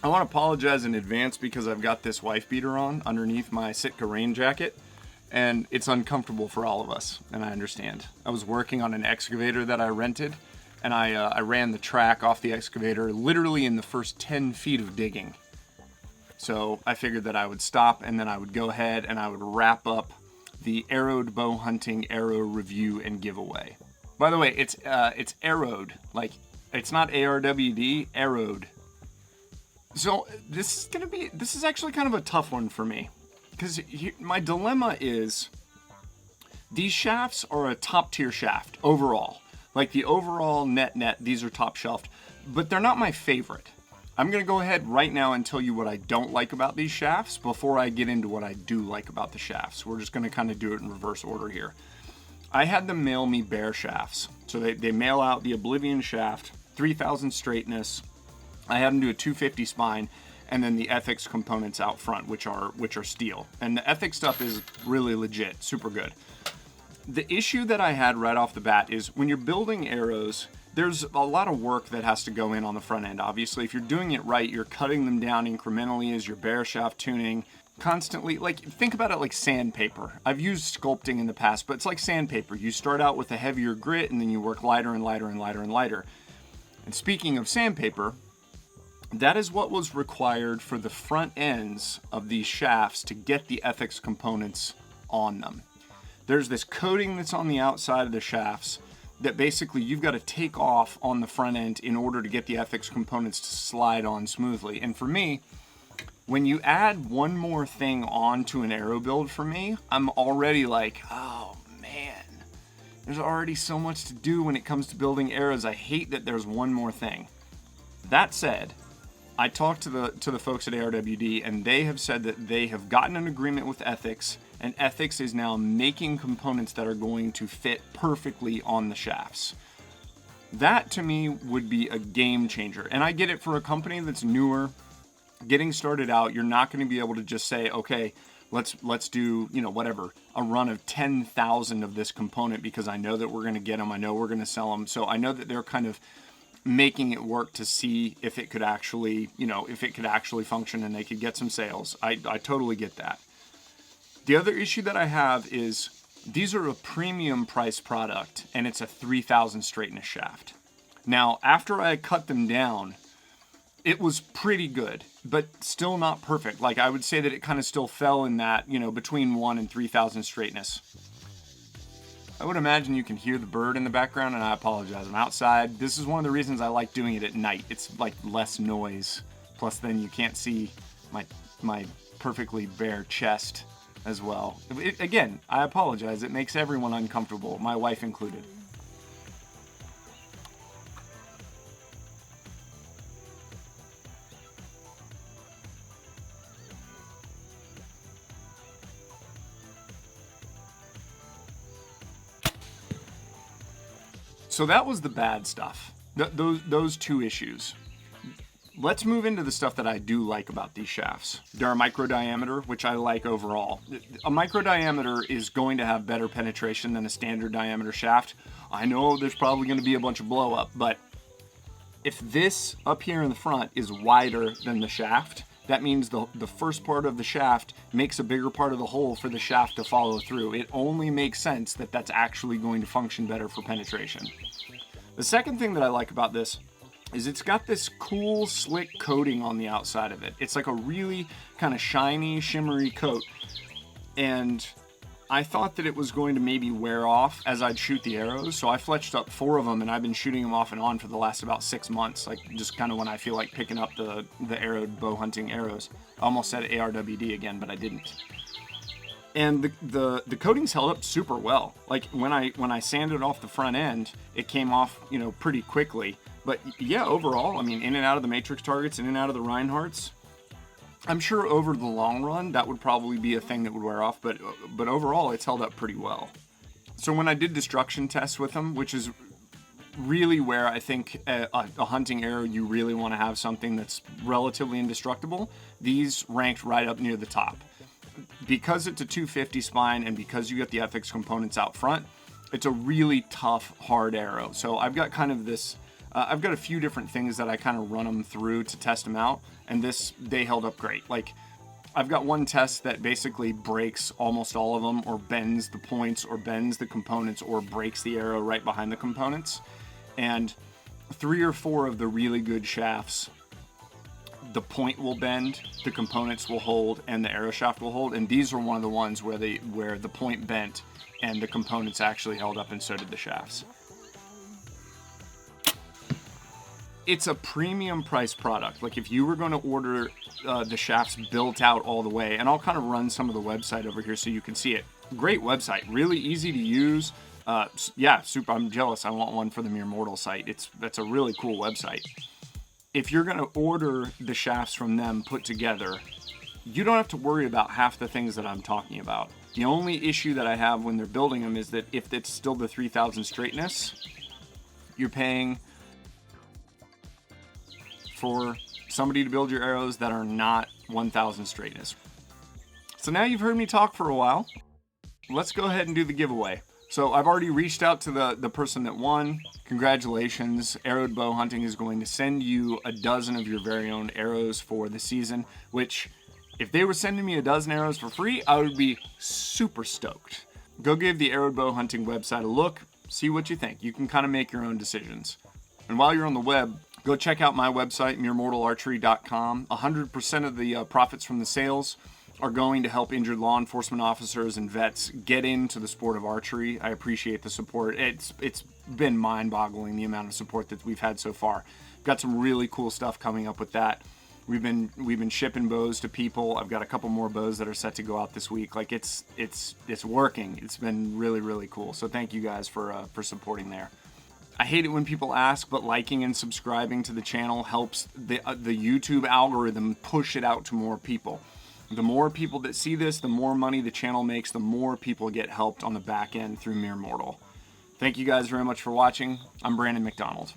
I want to apologize in advance because I've got this wife beater on underneath my Sitka rain jacket, and it's uncomfortable for all of us, and I understand. I was working on an excavator that I rented, and I ran the track off the excavator literally in the first 10 feet of digging. So I figured that I would stop, and then I would go ahead and I would wrap up the ARWD Bowhunting arrow review and giveaway. By the way, it's ARWD, like it's not ARWD, ARWD. So this is actually kind of a tough one for me, because my dilemma is these shafts are a top tier shaft overall. Like the overall net, these are top shelved, but they're not my favorite. I'm going to go ahead right now and tell you what I don't like about these shafts before I get into what I do like about the shafts. We're just going to kind of do it in reverse order here. I had them mail me bare shafts. So they mail out the Oblivion shaft, 3000 straightness. I had them do a 250 spine, and then the ethics components out front, which are steel. And the ethics stuff is really legit, super good. The issue that I had right off the bat is when you're building arrows, there's a lot of work that has to go in on the front end. Obviously, if you're doing it right, you're cutting them down incrementally as you're bare shaft tuning, constantly. Like, think about it like sandpaper. I've used sculpting in the past, but it's like sandpaper. You start out with a heavier grit, and then you work lighter and lighter and lighter and lighter. And speaking of sandpaper, that is what was required for the front ends of these shafts to get the ethics components on them. There's this coating that's on the outside of the shafts that basically you've got to take off on the front end in order to get the ethics components to slide on smoothly. And for me, when you add one more thing onto an arrow build for me, I'm already like, oh man, there's already so much to do when it comes to building arrows. I hate that there's one more thing. That said, I talked to the folks at ARWD, and they have said that they have gotten an agreement with Ethics, and Ethics is now making components that are going to fit perfectly on the shafts. That to me would be a game changer. And I get it, for a company that's newer, getting started out, you're not going to be able to just say, okay, let's do, whatever, a run of 10,000 of this component because I know that we're going to get them. I know we're going to sell them. So I know that they're kind of making it work to see if it could actually, function and they could get some sales. I totally get that. The other issue that I have is these are a premium price product, and it's a 3000 straightness shaft. Now, after I cut them down, it was pretty good, but still not perfect. Like, I would say that it kind of still fell in that, between 1 and 3000 straightness. I would imagine you can hear the bird in the background, and I apologize. I'm outside. This is one of the reasons I like doing it at night. It's like less noise. Plus, then you can't see my perfectly bare chest as well. Again, I apologize. It makes everyone uncomfortable, my wife included. So that was the bad stuff. Those two issues. Let's move into the stuff that I do like about these shafts. They're a micro diameter, which I like overall. A micro diameter is going to have better penetration than a standard diameter shaft. I know there's probably going to be a bunch of blow up, but if this up here in the front is wider than the shaft, that means the first part of the shaft makes a bigger part of the hole for the shaft to follow through. It only makes sense that that's actually going to function better for penetration. The second thing that I like about this is it's got this cool slick coating on the outside of it. It's like a really kind of shiny, shimmery coat. And I thought that it was going to maybe wear off as I'd shoot the arrows, so I fletched up 4 of them, and I've been shooting them off and on for the last about 6 months, like just kind of when I feel like picking up the ARWD Bowhunting arrows. I almost said ARWD again, but I didn't. And the coatings held up super well. Like when I sanded off the front end, it came off, pretty quickly. But yeah, overall, I mean, in and out of the matrix targets, in and out of the Reinhardts, I'm sure over the long run, that would probably be a thing that would wear off, but overall, it's held up pretty well. So when I did destruction tests with them, which is really where I think a hunting arrow, you really want to have something that's relatively indestructible, these ranked right up near the top. Because it's a 250 spine and because you get the ethics components out front, it's a really tough, hard arrow. So I've got kind of this I've got a few different things that I kind of run them through to test them out, and they held up great. Like, I've got one test that basically breaks almost all of them, or bends the points, or bends the components, or breaks the arrow right behind the components. And 3 or 4 of the really good shafts, the point will bend, the components will hold, and the arrow shaft will hold. And these are one of the ones where the point bent and the components actually held up, and so did the shafts. It's a premium price product. Like, if you were going to order the shafts built out all the way, and I'll kind of run some of the website over here so you can see it. Great website, really easy to use. Yeah, super. I'm jealous. I want one for the Mere Mortal site. That's a really cool website. If you're going to order the shafts from them put together, you don't have to worry about half the things that I'm talking about. The only issue that I have when they're building them is that if it's still the 3000 straightness, you're paying for somebody to build your arrows that are not 1000 straightness. So now you've heard me talk for a while. Let's go ahead and do the giveaway. So I've already reached out to the person that won. Congratulations. ARWD Bowhunting is going to send you a dozen of your very own arrows for the season, which, if they were sending me a dozen arrows for free, I would be super stoked. Go give the ARWD Bowhunting website a look, see what you think. You can kind of make your own decisions. And while you're on the web, go check out my website, meremortalarchery.com. 100% of the profits from the sales are going to help injured law enforcement officers and vets get into the sport of archery. I appreciate the support. It's been mind-boggling, the amount of support that we've had so far. Got some really cool stuff coming up with that. We've been shipping bows to people. I've got a couple more bows that are set to go out this week. Like, it's working. It's been really, really cool. So thank you guys for supporting there. I hate it when people ask, but liking and subscribing to the channel helps the YouTube algorithm push it out to more people. The more people that see this, the more money the channel makes, the more people get helped on the back end through Mere Mortal. Thank you guys very much for watching. I'm Brandon McDonald.